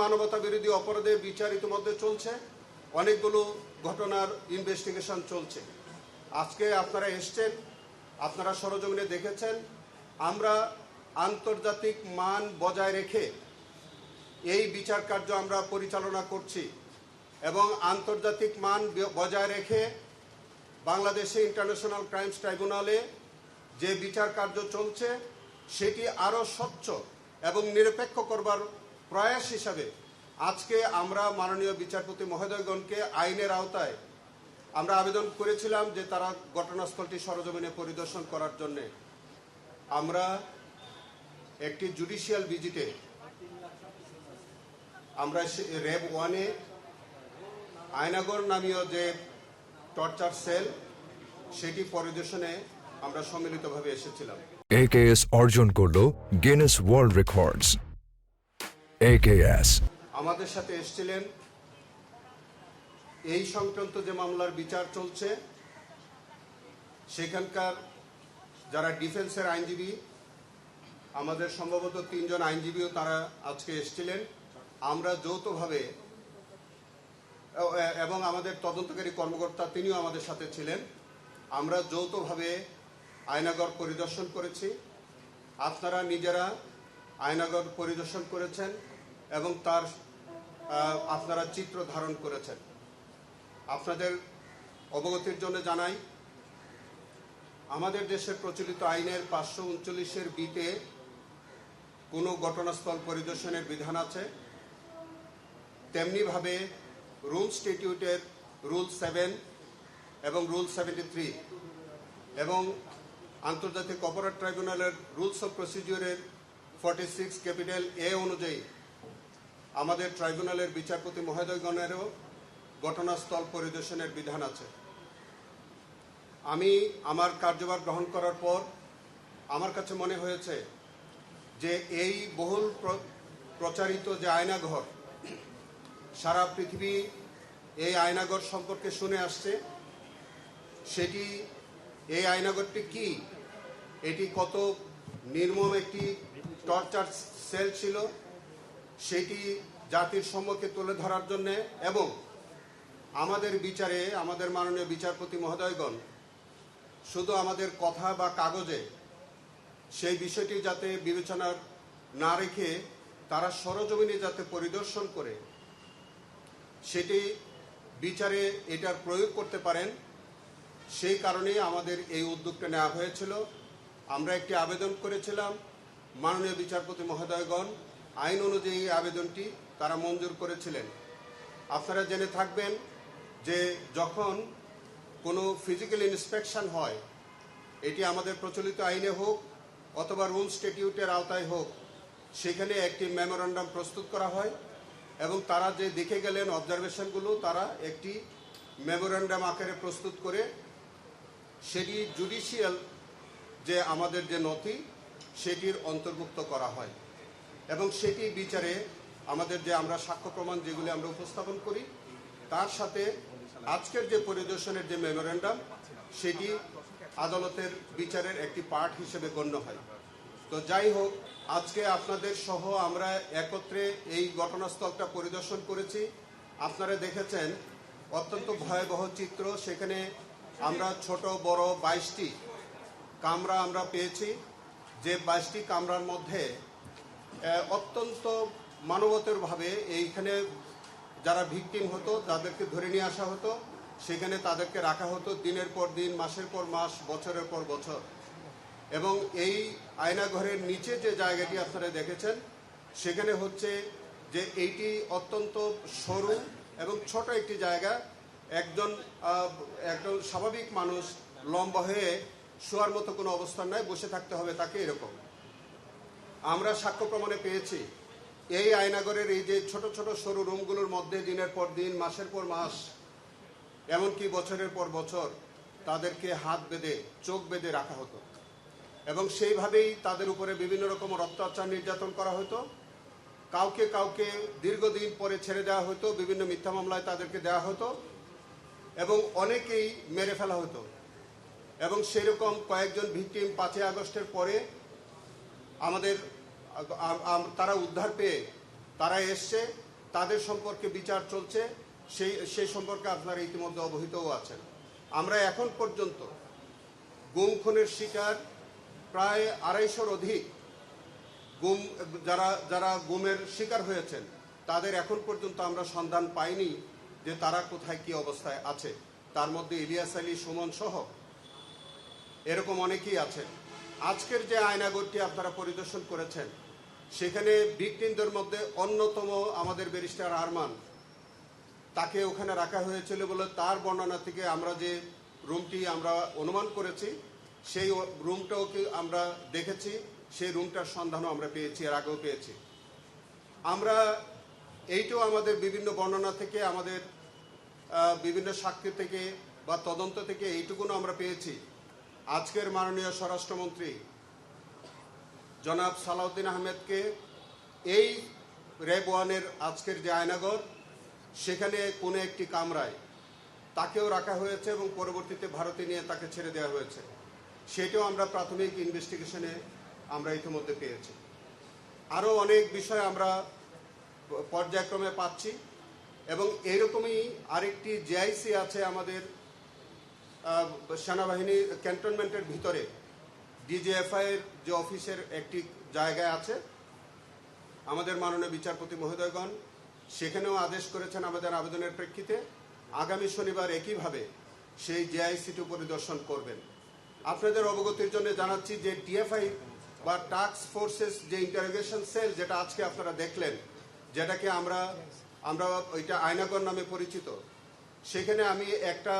মানবতা বিরোধী অপরাধের বিচার ইতিমধ্যে চলছে, অনেকগুলো ঘটনার ইনভেস্টিগেশন চলছে। আজকে আপনারা এসছেন, আপনারা সরজমিনে দেখেছেন, আমরা আন্তর্জাতিক মান বজায় রেখে এই বিচার কার্য আমরা পরিচালনা করছি এবং আন্তর্জাতিক মান বজায় রেখে বাংলাদেশে ইন্টারন্যাশনাল ক্রাইমস ট্রাইব্যুনালে যে বিচার কার্য চলছে সেটি আরও স্বচ্ছ এবং নিরপেক্ষ করবার প্রয়াস হিসাবে আজকে আমরা মাননীয় বিচারপতি মহোদয়গণকে আইনের আওতায় আমরা আবেদন করেছিলাম যে তারা ঘটনাস্থলটি সরজমিনে পরিদর্শন করার জন্য। আমরা একটি জুডিশিয়াল ভিজিটে আমরা র্যাব 1-এ আয়নাগর নামীয় যে টর্চার সেল সেটি পরিদর্শনে আমরা সম্মিলিতভাবে এসেছিলাম। AKS অর্জন করলো গিনেস ওয়ার্ল্ড রেকর্ডস। AKS আমাদের সাথে এসেছিলেন এই সংক্রান্ত যে মামলার বিচার চলছে সেখানকার যারা ডিফেন্সের আইনজীবী, আমাদের সম্ভবত 3 জন আইনজীবীও তারা আজকে এসেছিলেন। আমরা যৌথভাবে এবং আমাদের তদন্তকারী কর্মকর্তা তিনিও আমাদের সাথে ছিলেন। আমরা যৌথভাবে আয়নাগর পরিদর্শন করেছি। আপনারা নিজেরা আয়নাগর পরিদর্শন করেছেন এবং তার আপনারা চিত্র ধারণ করেছেন। আপনাদের অবগতির জন্য জানাই, আমাদের দেশের প্রচলিত আইনের 539-এর বিতে কোনো ঘটনাস্থল পরিদর্শনের বিধান আছে। তেমনিভাবে রুল স্ট্যাটিউটের রুল 7 এবং রুল 73 এবং আন্তর্জাতিক অপরাধ ট্রাইব্যুনালের রুলস অফ প্রসিডিওরের 46A অনুযায়ী আমাদের ট্রাইব্যুনালের বিচারপতি মহোদয়গণেরও ঘটনাস্থল পরিদর্শনের বিধান আছে। আমি আমার কার্যভার গ্রহণ করার পর আমার কাছে মনে হয়েছে যে এই বহুল প্রচারিত যে আয়নাঘর, সারা পৃথিবী এই আয়নাঘর সম্পর্কে শুনে আসছে, সেটি এই আয়নাঘরটি কি, এটি কত নির্মম একটি টর্চার সেল ছিল সেটি জাতির সম্মুখে তুলে ধরার জন্যে এবং আমাদের বিচারে আমাদের মাননীয় বিচারপতি মহোদয়গণ শুধু আমাদের কথা বা কাগজে সেই বিষয়টি যাতে বিবেচনা না রেখে তারা সরজমিনে যাতে পরিদর্শন করে সেটি বিচারে এটার প্রয়োগ করতে পারেন, সেই কারণেই আমাদের এই উদ্যোগটা নেওয়া হয়েছিল। আমরা একটি আবেদন করেছিলাম, মাননীয় বিচারপতি মহোদয়গণ আইন অনুযায়ী আবেদনটি তারা মঞ্জুর করেছিলেন। আপনারা জেনে থাকবেন যে যখন কোনো ফিজিক্যাল ইন্সপেকশন হয়, এটি আমাদের প্রচলিত আইনে হোক অথবা রুল স্ট্যাটিউটের আওতায় হোক, সেখানে একটি মেমোরেন্ডাম প্রস্তুত করা হয় এবং তারা যে দেখে গেলেন অবজারভেশনগুলো তারা একটি মেমোরেন্ডাম আকারে প্রস্তুত করে সেটি জুডিশিয়াল যে আমাদের যে নথি সেটির অন্তর্ভুক্ত করা হয় এবং সেটি বিচারে আমাদের যে আমরা সাক্ষ্য প্রমাণ যেগুলি আমরা উপস্থাপন করি তার সাথে আজকের যে পরিদর্শনের যে মেমোরেন্ডাম সেটি আদালতের বিচারের একটি পার্ট হিসেবে গণ্য হয়। তো যাই হোক, আজকে আপনাদের সহ আমরা একত্রে এই ঘটনাস্থলটা পরিদর্শন করেছি। আপনারা দেখেছেন অত্যন্ত ভয়াবহ চিত্র। সেখানে আমরা ছোট বড় 22টি কামরা আমরা পেয়েছি, যে 22টি কামরার মধ্যে অত্যন্ত মানবতারভাবে এইখানে যারা ভিকটিম হতো তাদেরকে ধরে নিয়ে আসা হতো, সেখানে তাদেরকে রাখা হতো দিনের পর দিন, মাসের পর মাস, বছরের পর বছর। এবং এই আয়নাঘরের নিচে যে জায়গাটি আপনারা দেখেছেন সেখানে হচ্ছে যে এইটি অত্যন্ত সরু এবং ছোট একটি জায়গা। একজন স্বাভাবিক মানুষ লম্বা হয়ে শোয়ার মতো কোনো অবস্থান নাই, বসে থাকতে হবে তাকে, এরকম আমরা সাক্ষ্য প্রমাণে পেয়েছি। এই আয়নাঘরের এই যে ছোট ছোট সরু রুমগুলোর মধ্যে দিনের পর দিন, মাসের পর মাস, এমনকি বছরের পর বছর তাদেরকে হাত বেঁধে চোখ বেঁধে রাখা হতো এবং সেইভাবেই তাদের উপরে বিভিন্ন রকমের অত্যাচার নির্যাতন করা হতো। কাউকে কাউকে দীর্ঘদিন পরে ছেড়ে দেওয়া হতো, বিভিন্ন মিথ্যা মামলায় তাদেরকে দেওয়া হতো এবং অনেকেই মেরে ফেলা হতো। এবং সেরকম কয়েকজন ভিকটিম 5ই আগস্টের পরে আমাদের তারা উদ্ধার পেয়ে তারা এসছে তাদের সম্পর্কে বিচার চলছে, সেই সম্পর্কে আপনারা ইতিমধ্যে অবহিতও আছেন। আমরা এখন পর্যন্ত গুম খুনের শিকার প্রায় 250-র অধিক গুম যারা গুমের শিকার হয়েছেন তাদের এখন পর্যন্ত আমরা সন্ধান পাইনি যে তারা কোথায় কি অবস্থায় আছে। তার মধ্যে ইলিয়াস আলী, সুমন সহ এরকম অনেকেই আছেন। আজকের যে আয়নাগরটি আপনারা পরিদর্শন করেছেন সেখানে ভিকটিমদের মধ্যে অন্যতম আমাদের ব্যারিস্টার আরমান, তাকে ওখানে রাখা হয়েছিল বলে তার বর্ণনা থেকে আমরা যে রুমটি আমরা অনুমান করেছি সেই রুমটাও কি আমরা দেখেছি, সেই রুমটার সন্ধানও আমরা পেয়েছি, এর আগেও পেয়েছি। আমরা এইটাও আমাদের বিভিন্ন বর্ণনা থেকে, আমাদের বিভিন্ন সাক্ষী থেকে বা তদন্ত থেকে এইটুকুনও আমরা পেয়েছি, আজকের মাননীয় স্বরাষ্ট্রমন্ত্রী জনাব সালাউদ্দিন আহমেদকে এই র্যাব 1-এর আজকের যে আয়নাগর সেখানে কোনো একটি কামরায় তাকেও রাখা হয়েছে এবং পরবর্তীতে ভারতে নিয়ে তাকে ছেড়ে দেওয়া হয়েছে। সেটাও আমরা প্রাথমিক ইনভেস্টিগেশনে আমরা ইতিমধ্যে পেয়েছি। আরও অনেক বিষয় আমরা পর্যায়ক্রমে পাচ্ছি এবং এরকমই আরেকটি জেআইসি আছে আমাদের সেনাবাহিনী ক্যান্টনমেন্টের ভিতরে, ডিজিএফআই এর যে অফিসের একটি জায়গায় আছে। আমাদের মাননীয় বিচারপতি মহোদয়গণ সেখানেও আদেশ করেছেন আমাদের আবেদনের প্রেক্ষিতে আগামী শনিবার একইভাবে সেই জেআইসিটি পরিদর্শন করবেন। আপনাদের অবগতির জন্য জানাচ্ছি যে টিএফআই বা টাস্ক ফোর্সেস যে ইন্টারোগেশন সেল যেটা আজকে আপনারা দেখলেন, যেটাকে আমরা ওইটা আয়নাগর নামে পরিচিত, সেখানে আমি একটা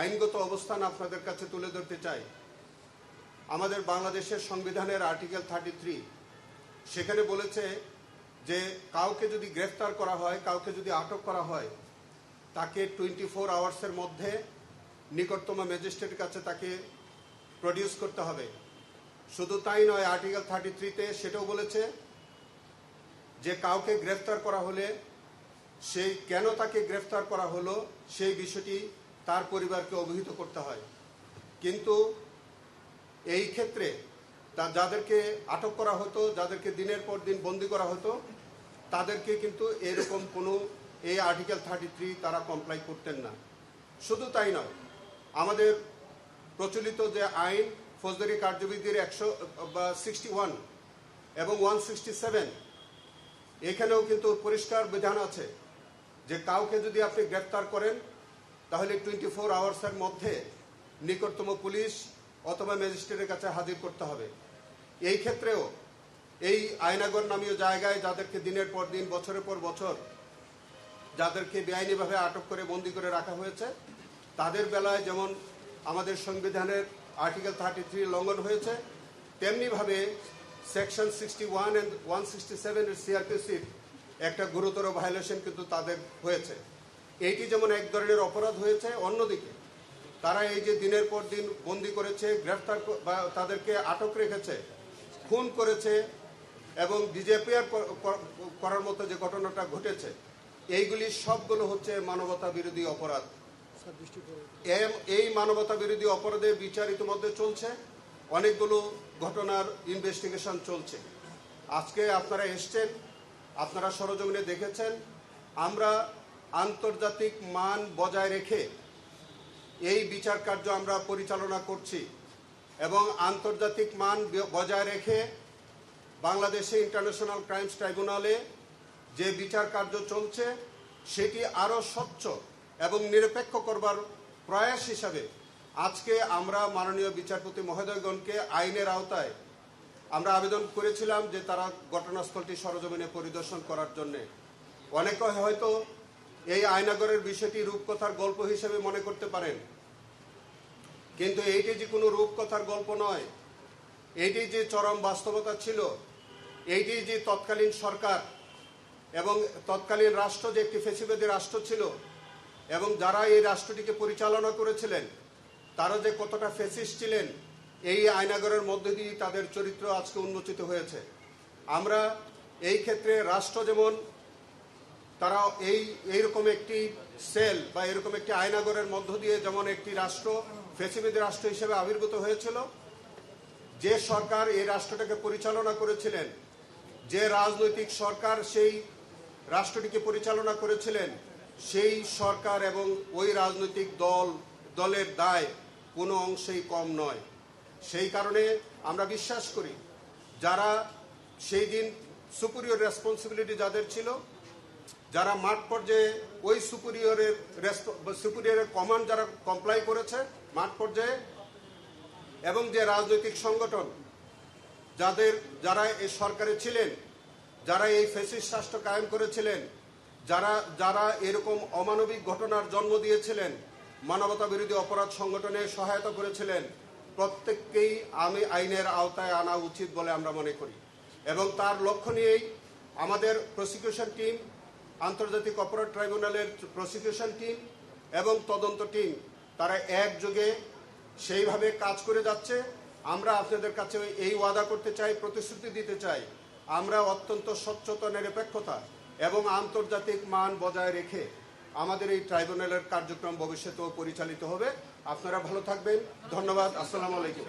আইনগত অবস্থান আপনাদের কাছে তুলে ধরতে চাই। আমাদের বাংলাদেশের সংবিধানের আর্টিকেল 33 সেখানে বলেছে যে কাউকে যদি গ্রেফতার করা হয়, কাউকে যদি আটক করা হয়, তাকে 24 আওয়ার্সের মধ্যে নিকটতম ম্যাজিস্ট্রেটের কাছে তাকে প্রডিউস করতে হবে। শুধু তাই নয়, আর্টিকেল 33-তে সেটাও বলেছে যে কাউকে গ্রেফতার করা হলে সেই কেন তাকে গ্রেফতার করা হলো সেই বিষয়টি তার পরিবারকে অবহিত করতে হয়। কিন্তু এই ক্ষেত্রে যাদেরকে আটক করা হতো, যাদেরকে দিনের পর দিন বন্দী করা হতো, তাদেরকে কিন্তু এরকম কোনো এই আর্টিকেল 33 তারা কমপ্লাই করতেন না। শুধু তাই নয়, আমাদের প্রচলিত যে আইন ফৌজদারি কার্যবিধির 161 এবং 167 এখানেও কিন্তু পরিষ্কার বিধান আছে যে কাউকে যদি আপনি গ্রেফতার করেন তাহলে 24 আওয়ার্সের মধ্যে নিকটতম পুলিশ অথবা ম্যাজিস্ট্রেটের কাছে হাজির করতে হবে। এই ক্ষেত্রেও এই আয়নাগর নামীয় জায়গায় যাদেরকে দিনের পর দিন, বছরের পর বছর যাদেরকে বেআইনিভাবে আটক করে বন্দী করে রাখা হয়েছে, তাদের বেলায় যেমন আমাদের সংবিধানের আর্টিকেল 33 লঙ্ঘন হয়েছে, তেমনিভাবে সেকশন 61 এবং 167 এর সিআরপিসির একটা গুরুতর ভায়োলেশন কিন্তু তাদের হয়েছে। এইটি যেমন এক ধরনের অপরাধ হয়েছে, অন্যদিকে তারা এই যে দিনের পর দিন বন্দী করেছে, গ্রেফতার বা তাদেরকে আটক রেখেছে, খুন করেছে এবং ডিজেপিআর করার মতো যে ঘটনাটা ঘটেছে, এইগুলি সবগুলো হচ্ছে মানবতা বিরোধী অপরাধ। এই মানবতা বিরোধী অপরাধের বিচার ইতিমধ্যে চলছে, অনেকগুলো ঘটনার ইনভেস্টিগেশন চলছে। আজকে আপনারা এসছেন, আপনারা সরজমিনে দেখেছেন, আমরা আন্তর্জাতিক মান বজায় রেখে এই বিচার কার্য আমরা পরিচালনা করছি এবং আন্তর্জাতিক মান বজায় রেখে বাংলাদেশে ইন্টারন্যাশনাল ক্রাইমস ট্রাইব্যুনালে যে বিচার কার্য চলছে সেটি আরও স্বচ্ছ এবং নিরপেক্ষ করবার প্রয়াস হিসাবে আজকে আমরা মাননীয় বিচারপতি মহোদয়গণকে আইনের আওতায় আমরা আবেদন করেছিলাম যে তারা ঘটনাস্থলটি সরজমিনে পরিদর্শন করার জন্য। অনেকে হয়তো এই আয়নাগরের বিষয়টি রূপকথার গল্প হিসেবে মনে করতে পারেন, কিন্তু এইটি যে কোনো রূপকথার গল্প নয়, এইটি যে চরম বাস্তবতা ছিল, এইটি যে তৎকালীন সরকার এবং তৎকালীন রাষ্ট্র যে একটি ফ্যাসিবাদী রাষ্ট্র ছিল এবং যারা এই রাষ্ট্রটিকে পরিচালনা করেছিলেন তারা যে কতটা ফ্যাসিস্ট ছিলেন, এই আয়নাগরের মধ্যে দিয়ে তাদের চরিত্র আজকে উন্মোচিত হয়েছে। আমরা এই ক্ষেত্রে রাষ্ট্র যেমন তারা এইরকম একটি সেল বা এরকম একটি আয়নাগরের মধ্য দিয়ে যেমন একটি রাষ্ট্র ফ্যাসিবাদী রাষ্ট্র হিসেবে আবির্ভূত হয়েছিল, যে সরকার এই রাষ্ট্রটাকে পরিচালনা করেছিলেন, যে রাজনৈতিক সরকার সেই রাষ্ট্রটিকে পরিচালনা করেছিলেন, সেই সরকার এবং ওই রাজনৈতিক দলের দায় কোনো অংশেই কম নয়। সেই কারণে আমরা বিশ্বাস করি যারা সেই দিন সুপিরিয়র রেসপন্সিবিলিটি যাদের ছিল, যারা মাঠ পর্যায়ে ওই সুপিরিয়রের কমান্ড যারা কমপ্লাই করেছে মাঠ পর্যায়ে, এবং যে রাজনৈতিক সংগঠন যারা এই সরকারে ছিলেন, যারা এই ফ্যাসিস্ট রাষ্ট্র কায়েম করেছিলেন, যারা এরকম অমানবিক ঘটনার জন্ম দিয়েছিলেন, মানবতা বিরোধী অপরাধ সংগঠনে সহায়তা করেছিলেন, প্রত্যেককেই আইনের আওতায় আনা উচিত বলে আমরা মনে করি। এবং তার লক্ষ্য নিয়েই আমাদের প্রসিকিউশন টিম, আন্তর্জাতিক অপরাধ ট্রাইব্যুনালের প্রসিকিউশন টিম এবং তদন্ত টিম তারা একযোগে সেইভাবে কাজ করে যাচ্ছে। আমরা আপনাদের কাছে এই ওয়াদা করতে চাই, প্রতিশ্রুতি দিতে চাই, আমরা অত্যন্ত স্বচ্ছতা, নিরপেক্ষতা এবং আন্তর্জাতিক মান বজায় রেখে আমাদের এই ট্রাইব্যুনালের কার্যক্রম ভবিষ্যতেও পরিচালিত হবে। আপনারা ভালো থাকবেন। ধন্যবাদ। আসসালামু আলাইকুম।